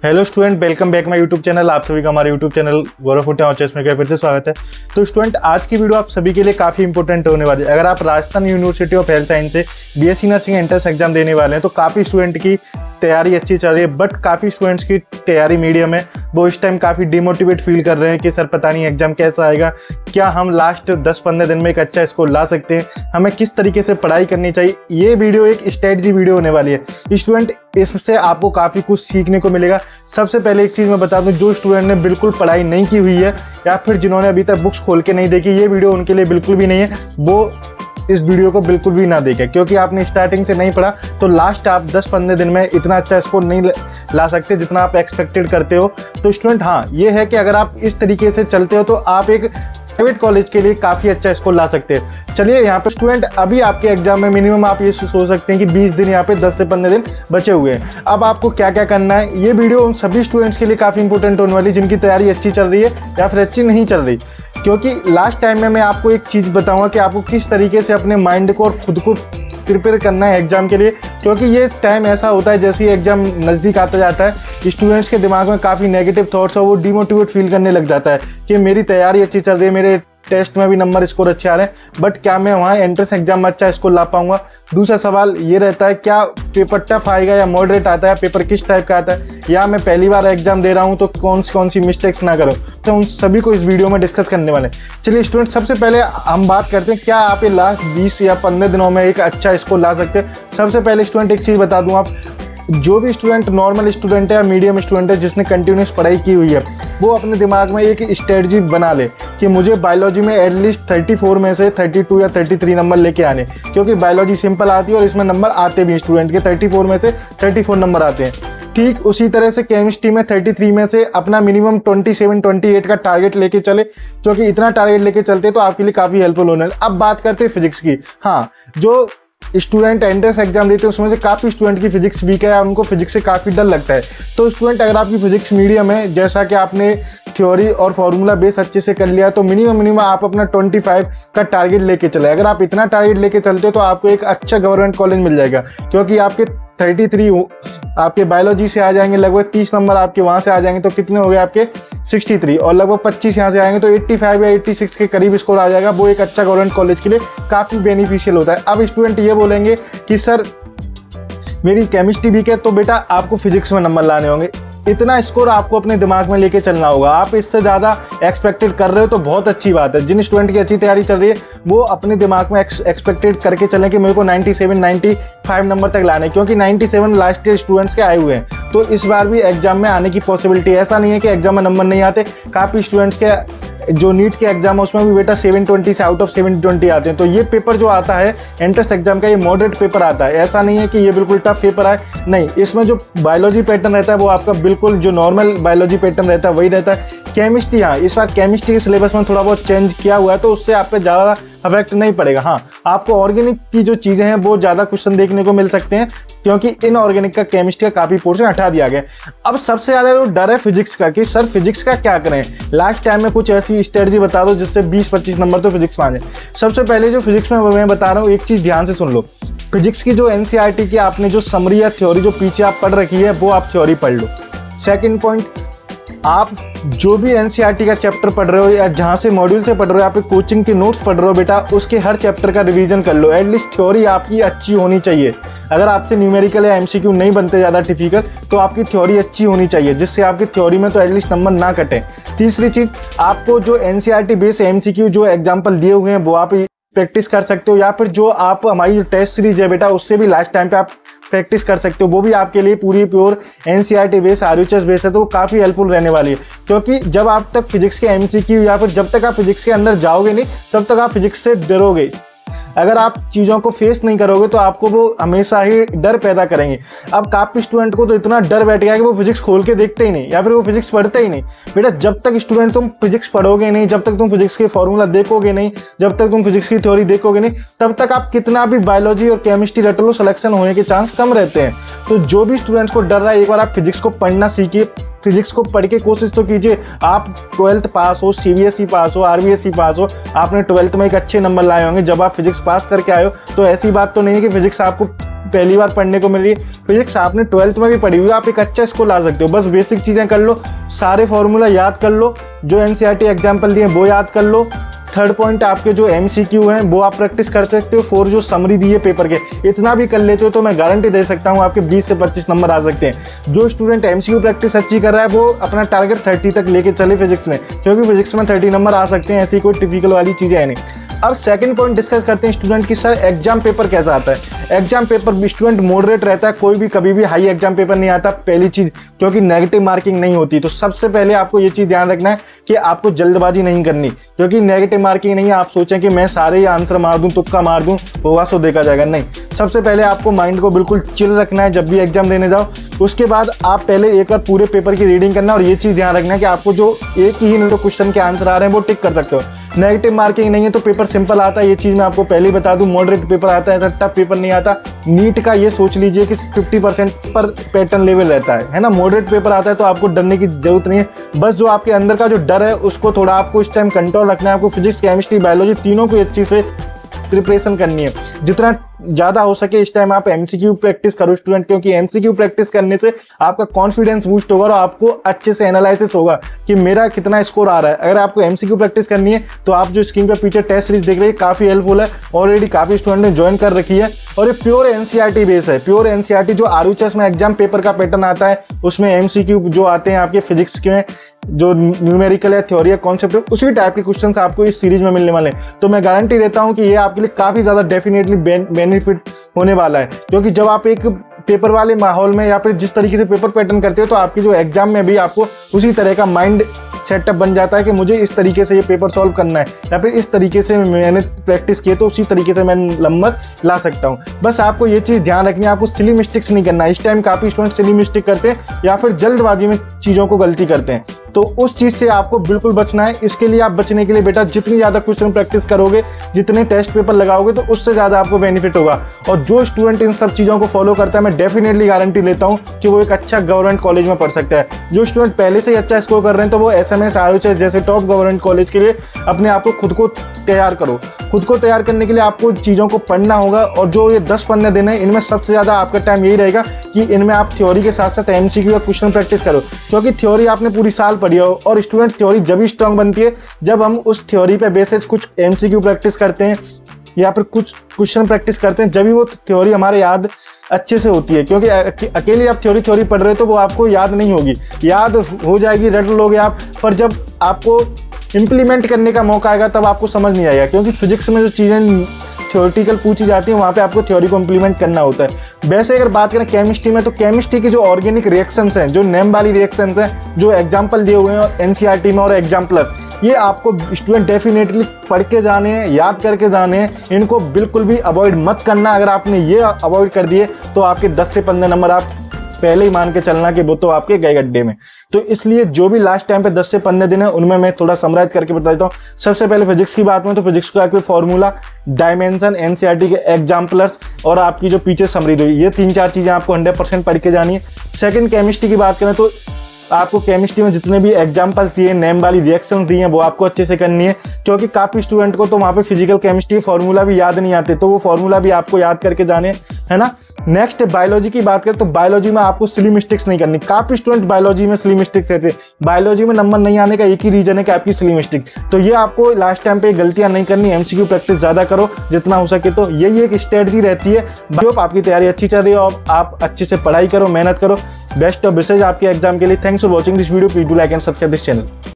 Hello student, welcome back my YouTube channel. आप सभी का हमारे यूट्यूब चैनल गौरव फुटिया और चेस में फिर से स्वागत है। तो स्टूडेंट, आज की वीडियो आप सभी के लिए काफ़ी इंपॉर्टेंट होने वाली है। अगर आप Rajasthan university of health science से बीएससी नर्सिंग एंट्रेंस एग्जाम देने वाले हैं तो काफ़ी स्टूडेंट की तैयारी अच्छी चल रही है, बट काफ़ी स्टूडेंट्स की तैयारी मीडियम है। वो इस टाइम काफ़ी डिमोटिवेट फील कर रहे हैं कि सर पता नहीं एग्जाम कैसा आएगा, क्या हम लास्ट 10-15 दिन में एक अच्छा स्कोर ला सकते हैं, हमें किस तरीके से पढ़ाई करनी चाहिए। ये वीडियो एक स्ट्रेटजी वीडियो होने वाली है स्टूडेंट, इससे आपको काफ़ी कुछ सीखने को मिलेगा। सबसे पहले एक चीज़ मैं बता दूं, जो स्टूडेंट ने बिल्कुल पढ़ाई नहीं की हुई है या फिर जिन्होंने अभी तक बुक्स खोल के नहीं देखी, ये वीडियो उनके लिए बिल्कुल भी नहीं है। वो इस वीडियो को बिल्कुल भी ना देखें, क्योंकि आपने स्टार्टिंग से नहीं पढ़ा तो लास्ट आप 10-15 दिन में इतना अच्छा स्कोर नहीं ला सकते जितना आप एक्सपेक्टेड करते हो। तो स्टूडेंट, हाँ, ये है कि अगर आप इस तरीके से चलते हो तो आप एक प्राइवेट कॉलेज के लिए काफ़ी अच्छा स्कोर ला सकते हैं। चलिए, यहाँ पे स्टूडेंट अभी आपके एग्जाम में मिनिमम आप ये सोच सकते हैं कि 20 दिन, यहाँ पे 10 से 15 दिन बचे हुए हैं। अब आपको क्या क्या करना है, ये वीडियो उन सभी स्टूडेंट्स के लिए काफ़ी इंपॉर्टेंट होने वाली जिनकी तैयारी अच्छी चल रही है या फिर अच्छी नहीं चल रही। क्योंकि लास्ट टाइम में मैं आपको एक चीज़ बताऊँगा कि आपको किस तरीके से अपने माइंड को और खुद को प्रिपेयर करना है एग्जाम के लिए। क्योंकि ये टाइम ऐसा होता है, जैसे ही एग्जाम नज़दीक आता जाता है, स्टूडेंट्स के दिमाग में काफ़ी नेगेटिव थॉट्स और वो डिमोटिवेट फील करने लग जाता है कि मेरी तैयारी अच्छी चल रही है, मेरे टेस्ट में भी नंबर स्कोर अच्छे आ रहे हैं, बट क्या मैं वहाँ एंट्रेंस एग्जाम में अच्छा स्कोर ला पाऊंगा। दूसरा सवाल ये रहता है, क्या पेपर टफ आएगा या मॉडरेट आता है, पेपर किस टाइप का आता है, या मैं पहली बार एग्जाम दे रहा हूँ तो कौन सी मिस्टेक्स ना करो। तो उन सभी को इस वीडियो में डिस्कस करने वाले हैं। चलिए स्टूडेंट, सबसे पहले हम बात करते हैं क्या आप ये लास्ट 20 या 15 दिनों में एक अच्छा स्कोर ला सकते हैं। सबसे पहले स्टूडेंट एक चीज़ बता दूँ, आप जो भी स्टूडेंट नॉर्मल स्टूडेंट है या मीडियम स्टूडेंट है जिसने कंटिन्यूस पढ़ाई की हुई है, वो अपने दिमाग में एक स्ट्रेटजी बना ले कि मुझे बायोलॉजी में एटलीस्ट 34 में से 32 या 33 नंबर लेके आने। क्योंकि बायोलॉजी सिंपल आती है और इसमें नंबर आते भी स्टूडेंट के 34 में से 34 नंबर आते हैं। ठीक उसी तरह से केमिस्ट्री में 33 में से अपना मिनिमम 27-28 का टारगेट लेके चले, क्योंकि इतना टारगेट लेके चलते तो आपके लिए काफ़ी हेल्पफुल होने। अब बात करते हैं फिजिक्स की। हाँ, जो स्टूडेंट एंट्रेंस एग्जाम देते हैं उसमें से काफ़ी स्टूडेंट की फिजिक्स वीक है और उनको फिजिक्स से काफ़ी डर लगता है। तो स्टूडेंट, अगर आपकी फिजिक्स मीडियम है, जैसा कि आपने थ्योरी और फार्मूला बेस अच्छे से कर लिया, तो मिनिमम आप अपना 25 का टारगेट लेके चले। अगर आप इतना टारगेट लेके चलते हो तो आपको एक अच्छा गवर्नमेंट कॉलेज मिल जाएगा, क्योंकि आपके 33 आपके बायोलॉजी से आ जाएंगे, लगभग 30 नंबर आपके वहाँ से आ जाएंगे, तो कितने हो गए आपके 63, और लगभग 25 यहाँ से आएंगे तो 85 या 86 के करीब स्कोर आ जाएगा। वो एक अच्छा गवर्नमेंट कॉलेज के लिए काफ़ी बेनिफिशियल होता है। अब स्टूडेंट ये बोलेंगे कि सर मेरी केमिस्ट्री वीक है, तो बेटा आपको फिजिक्स में नंबर लाने होंगे। इतना स्कोर आपको अपने दिमाग में लेके चलना होगा। आप इससे ज़्यादा एक्सपेक्टेड कर रहे हो तो बहुत अच्छी बात है। जिन स्टूडेंट की अच्छी तैयारी चल रही है वो अपने दिमाग में एक्सपेक्टेड करके चलें कि मेरे को 97-95 नंबर तक लाने, क्योंकि 97 लास्ट ईयर स्टूडेंट्स के आए हुए हैं। तो इस बार भी एग्जाम में आने की पॉसिबिलिटी, ऐसा नहीं है कि एग्जाम में नंबर नहीं आते। काफ़ी स्टूडेंट्स के जो नीट के एग्जाम है उसमें भी बेटा 720 से आउट ऑफ 720 आते हैं। तो ये पेपर जो आता है एंट्रेंस एग्जाम का, ये मॉडरेट पेपर आता है। ऐसा नहीं है कि ये बिल्कुल टफ पेपर आए, नहीं। इसमें जो बायोलॉजी पैटर्न रहता है वो आपका बिल्कुल जो नॉर्मल बायोलॉजी पैटर्न रहता है वही रहता है। केमिस्ट्री, हाँ, इस बार केमिस्ट्री के सिलेबस में थोड़ा बहुत चेंज किया हुआ है, तो उससे आप पे ज़्यादा अफेक्ट नहीं पड़ेगा। हाँ, आपको ऑर्गेनिक की जो चीज़ें हैं वो ज़्यादा क्वेश्चन देखने को मिल सकते हैं, क्योंकि इनऑर्गेनिक का केमिस्ट्री का काफ़ी पोर्शन हटा दिया गया। अब सबसे ज़्यादा जो डर है फिजिक्स का, कि सर फिजिक्स का क्या करें। लास्ट टाइम में कुछ ऐसी स्ट्रेटजी बता दो जिससे 20-25 नंबर तो फिजिक्स में आ जाए। सबसे पहले जो फिजिक्स में मैं बता रहा हूँ, एक चीज़ ध्यान से सुन लो। फिजिक्स की जो एनसीईआरटी की आपने जो समरी या थ्योरी जो पीछे आप पढ़ रखी है वो आप थ्योरी पढ़ लो। सेकेंड पॉइंट, आप जो भी एनसीईआरटी का चैप्टर पढ़ रहे हो या जहाँ से मॉड्यूल से पढ़ रहे हो, आप कोचिंग के नोट्स पढ़ रहे हो, बेटा उसके हर चैप्टर का रिवीजन कर लो। एटलीस्ट थ्योरी आपकी अच्छी होनी चाहिए। अगर आपसे न्यूमेरिकल या एमसीक्यू नहीं बनते ज़्यादा डिफिकल्ट, तो आपकी थ्योरी अच्छी होनी चाहिए, जिससे आपकी थ्योरी में तो एटलीस्ट नंबर ना कटे। तीसरी चीज़, आपको जो एनसीईआरटी बेस एमसीक्यू जो एग्जाम्पल दिए हुए हैं वो आप प्रैक्टिस कर सकते हो, या फिर जो आप हमारी जो टेस्ट सीरीज है बेटा उससे भी लास्ट टाइम पे आप प्रैक्टिस कर सकते हो। वो भी आपके लिए पूरी pure NCERT base RUHS base है, तो वो काफ़ी हेल्पफुल रहने वाली है। क्योंकि जब आप तक फिजिक्स के एमसीक्यू या फिर जब तक आप फिजिक्स के अंदर जाओगे नहीं, तब तक आप फिजिक्स से डरोगे। अगर आप चीज़ों को फेस नहीं करोगे तो आपको वो हमेशा ही डर पैदा करेंगे। अब काफ़ी स्टूडेंट को तो इतना डर बैठ गया कि वो फिजिक्स खोल के देखते ही नहीं या फिर वो फिजिक्स पढ़ते ही नहीं। बेटा जब तक स्टूडेंट तुम फिजिक्स पढ़ोगे नहीं, जब तक तुम फिजिक्स के फॉर्मूला देखोगे नहीं, जब तक तुम फिजिक्स की थ्योरी देखोगे नहीं, तब तक आप कितना भी बायोलॉजी और केमिस्ट्री रट लो, सिलेक्शन होने के चांस कम रहते हैं। तो जो भी स्टूडेंट्स को डर रहा है, एक बार आप फिजिक्स को पढ़ना सीखिए, फिजिक्स को पढ़ के कोशिश तो कीजिए। आप 12th पास हो, CBSE पास हो, RBSE पास हो, आपने 12th में एक अच्छे नंबर लाए होंगे। जब आप फिजिक्स पास करके आए हो तो ऐसी बात तो नहीं है कि फिजिक्स आपको पहली बार पढ़ने को मिल रही है। फिजिक्स आपने 12th में भी पढ़ी हुई, आप एक अच्छा स्कोर ला सकते हो। बस बेसिक चीज़ें कर लो, सारे फॉर्मूला याद कर लो, जो NCERT एग्जाम्पल दिए वो याद कर लो। थर्ड पॉइंट आपके जो MCQ हैं वो आप प्रैक्टिस कर सकते हो। 4 जो समरी दी है पेपर के, इतना भी कर लेते हो तो मैं गारंटी दे सकता हूँ आपके 20 से 25 नंबर आ सकते हैं। जो स्टूडेंट MCQ प्रैक्टिस अच्छी कर रहा है वो अपना टारगेट 30 तक लेके चले फिजिक्स में, क्योंकि फिजिक्स में 30 नंबर आ सकते हैं, ऐसी कोई टिपिकल वाली चीज़ें है नहीं। अब सेकंड पॉइंट डिस्कस करते हैं स्टूडेंट की, सर एग्जाम पेपर कैसा आता है। एग्जाम पेपर स्टूडेंट मॉडरेट रहता है, कोई भी कभी भी हाई एग्जाम पेपर नहीं आता। पहली चीज, क्योंकि नेगेटिव मार्किंग नहीं होती, तो सबसे पहले आपको ये चीज ध्यान रखना है कि आपको जल्दबाजी नहीं करनी, क्योंकि नेगेटिव मार्किंग नहीं है। आप सोचें कि मैं सारे ही आंसर मार दूं, तुक्का मार दूं, होगा सो देखा जाएगा, नहीं। सबसे पहले आपको माइंड को बिल्कुल चिल रखना है जब भी एग्जाम देने जाओ। उसके बाद आप पहले एक बार पूरे पेपर की रीडिंग करना, और ये चीज ध्यान रखना है कि आपको जो एक ही नहीं तो क्वेश्चन के आंसर आ रहे हैं वो टिक कर सकते हो। नेगेटिव मार्किंग नहीं है तो पेपर सिंपल आता है, ये चीज मैं आपको पहले ही बता दूं। मॉडरेट पेपर आता है, ऐसा टफ पेपर नहीं आता। नीट का ये सोच लीजिए कि 50% पर पैटर्न लेवल रहता है ना। मॉडरेट पेपर आता है तो आपको डरने की जरूरत नहीं है। बस जो आपके अंदर का जो डर है उसको थोड़ा आपको इस टाइम कंट्रोल रखना है। आपको फिजिक्स, केमिस्ट्री, बायोलॉजी तीनों को अच्छी से प्रिपरेशन करनी है। जितना ज़्यादा हो सके इस टाइम आप MCQ प्रैक्टिस करो स्टूडेंट, क्योंकि MCQ प्रैक्टिस करने से आपका कॉन्फिडेंस बूस्ट होगा और आपको अच्छे से एनालिसिस होगा कि मेरा कितना स्कोर आ रहा है। अगर आपको MCQ प्रैक्टिस करनी है तो आप जो स्क्रीन पे पीछे टेस्ट सीरीज देख रहे हैं काफ़ी हेल्पफुल है। ऑलरेडी काफ़ी स्टूडेंट ने ज्वाइन कर रखी है, और ये प्योर NCERT बेस है। प्योर NCERT जो RUHS में एग्जाम पेपर का पैटर्न आता है, उसमें MCQ जो आते हैं आपके फिजिक्स के जो न्यूमेरिकल है, थ्योरी है, कॉन्सेप्ट है, उसी टाइप के क्वेश्चंस आपको इस सीरीज में मिलने वाले हैं। तो मैं गारंटी देता हूं कि ये आपके लिए काफ़ी ज़्यादा डेफिनेटली बेनिफिट होने वाला है, क्योंकि जब आप एक पेपर वाले माहौल में या फिर जिस तरीके से पेपर पैटर्न करते हो तो आपकी जो एग्जाम में भी आपको उसी तरह का माइंड सेटअप बन जाता है कि मुझे इस तरीके से ये पेपर सॉल्व करना है, या फिर इस तरीके से मैंने प्रैक्टिस की तो उसी तरीके से मैं नंबर ला सकता हूँ। बस आपको ये चीज़ ध्यान रखनी है, आपको सिली मिस्टेक्स नहीं करना है। इस टाइम काफ़ी स्टूडेंट सिली मिस्टेक करते हैं या फिर जल्दबाजी में चीज़ों को गलती करते हैं, तो उस चीज़ से आपको बिल्कुल बचना है। इसके लिए आप बचने के लिए बेटा जितनी ज़्यादा क्वेश्चन प्रैक्टिस करोगे, जितने टेस्ट पेपर लगाओगे, तो उससे ज़्यादा आपको बेनिफिट होगा। और जो स्टूडेंट इन सब चीज़ों को फॉलो करता है, मैं डेफिनेटली गारंटी लेता हूँ कि वो एक अच्छा गवर्नमेंट कॉलेज में पढ़ सकता है। जो स्टूडेंट पहले से ही अच्छा स्कोर कर रहे हैं तो वो SMS, RUHS जैसे टॉप गवर्नमेंट कॉलेज के लिए अपने आप को खुद को तैयार करो। खुद को तैयार करने के लिए आपको चीज़ों को पढ़ना होगा, और जो ये 10-15 दिन है इनमें सबसे ज़्यादा आपका टाइम यही रहेगा कि इनमें आप थ्योरी के साथ साथ MCQ या क्वेश्चन प्रैक्टिस करो, क्योंकि थ्योरी आपने पूरी साल पढ़ी हो। और स्टूडेंट थ्योरी जब भी स्ट्रांग बनती है जब हम उस थ्योरी पे बेसिस कुछ MCQ प्रैक्टिस करते हैं या फिर कुछ क्वेश्चन प्रैक्टिस करते हैं, जब भी वो थ्योरी हमारे याद अच्छे से होती है। क्योंकि अकेले आप थ्योरी पढ़ रहे हो तो वो आपको याद नहीं होगी, याद हो जाएगी, रट लोगे आप, पर जब आपको इम्प्लीमेंट करने का मौका आएगा तब आपको समझ नहीं आएगा। क्योंकि फिजिक्स में जो चीज़ें थ्योरेटिकल पूछी जाती है वहाँ पे आपको थ्योरी को इम्प्लीमेंट करना होता है। वैसे अगर बात करें केमिस्ट्री में, तो केमिस्ट्री की जो ऑर्गेनिक रिएक्शंस हैं, जो नेम वाली रिएक्शंस हैं, जो एग्जाम्पल दिए हुए हैं NCERT में और एग्जाम्पलर, ये आपको स्टूडेंट डेफिनेटली पढ़ के जाने हैं, याद करके जाने हैं। इनको बिल्कुल भी अवॉइड मत करना। अगर आपने ये अवॉइड कर दिए तो आपके 10 से 15 नंबर आप पहले ही मान के चलना कि वो तो आपके गए गड्ढे में। तो इसलिए जो भी लास्ट टाइम पे 10 से 15 दिन है उनमें मैं थोड़ा समराइज करके बता देता हूँ। सबसे पहले फिजिक्स की बात में, तो फिजिक्स का आपके फॉर्मूला, डायमेंशन, NCERT के एग्जाम्पलर्स और आपकी जो पीछे समरी हुई, ये 3-4 चीज़ें आपको 100% पढ़ के जानी है। सेकंड, केमिस्ट्री की बात करें तो आपको केमिस्ट्री में जितने भी एग्जाम्पल्स दिए, नेम वाली रिएक्शन दी हैं, वो आपको अच्छे से करनी है। क्योंकि काफ़ी स्टूडेंट को तो वहाँ पे फिजिकल केमिस्ट्री फॉर्मूला भी याद नहीं आते, तो वो फॉर्मूला भी आपको याद करके जाने, है ना। नेक्स्ट, बायोलॉजी की बात करें तो बायोलॉजी में आपको सिली मिस्टेक्स नहीं करनी। काफ़ी स्टूडेंट बायोलॉजी में सिली मिस्टेक्स रहते हैं। बायोलॉजी में नंबर नहीं आने का एक ही रीजन है कि आपकी सिली मिस्टेक, तो ये आपको लास्ट टाइम पे गलतियां नहीं करनी। MCQ प्रैक्टिस ज़्यादा करो जितना हो सके, तो यही एक स्ट्रेटजी रहती है। आपकी तैयारी अच्छी चल रही हो, आप अच्छे से पढ़ाई करो, मेहनत करो। बेस्ट ऑफ विशेष आपके एग्जाम के लिए। Thanks for watching this video. Please do like and subscribe this channel.